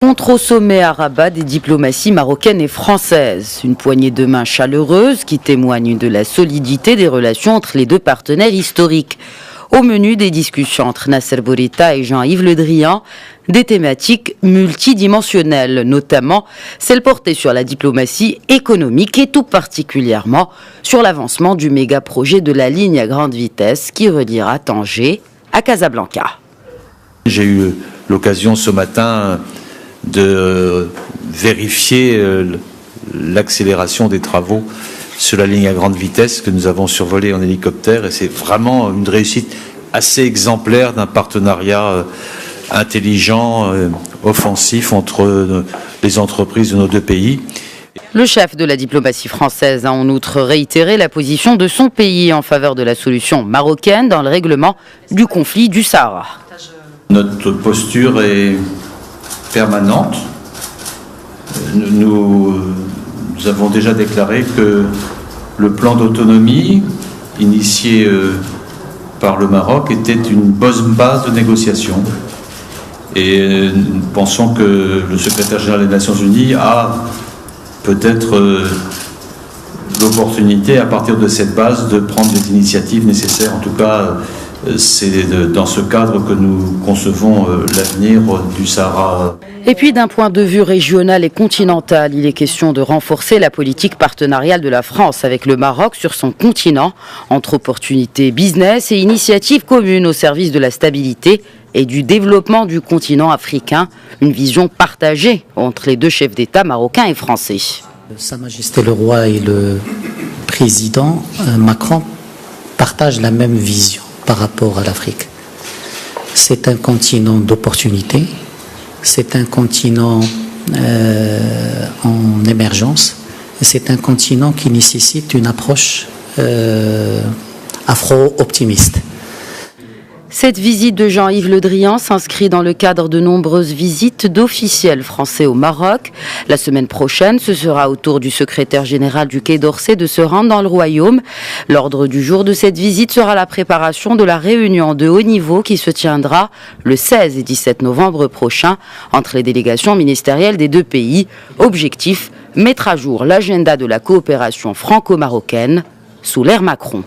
Rencontre au sommet à Rabat des diplomaties marocaines et françaises. Une poignée de main chaleureuse qui témoigne de la solidité des relations entre les deux partenaires historiques. Au menu des discussions entre Nasser Bourita et Jean-Yves Le Drian, des thématiques multidimensionnelles, notamment celles portées sur la diplomatie économique et tout particulièrement sur l'avancement du méga-projet de la ligne à grande vitesse qui reliera Tanger à Casablanca. J'ai eu l'occasion ce matin de vérifier l'accélération des travaux sur la ligne à grande vitesse que nous avons survolée en hélicoptère, et c'est vraiment une réussite assez exemplaire d'un partenariat intelligent, offensif entre les entreprises de nos deux pays. Le chef de la diplomatie française a en outre réitéré la position de son pays en faveur de la solution marocaine dans le règlement du conflit du Sahara. Notre posture est permanente. Nous avons déjà déclaré que le plan d'autonomie initié par le Maroc était une bonne base de négociation. Et nous pensons que le secrétaire général des Nations Unies a peut-être l'opportunité, à partir de cette base, de prendre les initiatives nécessaires. En tout cas, c'est dans ce cadre que nous concevons l'avenir du Sahara. Et puis d'un point de vue régional et continental, il est question de renforcer la politique partenariale de la France avec le Maroc sur son continent, entre opportunités business et initiatives communes au service de la stabilité et du développement du continent africain, une vision partagée entre les deux chefs d'État marocains et français. Sa Majesté le Roi et le président Macron partagent la même vision par rapport à l'Afrique. C'est un continent d'opportunités, c'est un continent en émergence, c'est un continent qui nécessite une approche afro-optimiste. Cette visite de Jean-Yves Le Drian s'inscrit dans le cadre de nombreuses visites d'officiels français au Maroc. La semaine prochaine, ce sera au tour du secrétaire général du Quai d'Orsay de se rendre dans le Royaume. L'ordre du jour de cette visite sera la préparation de la réunion de haut niveau qui se tiendra le 16 et 17 novembre prochain entre les délégations ministérielles des deux pays. Objectif, mettre à jour l'agenda de la coopération franco-marocaine sous l'ère Macron.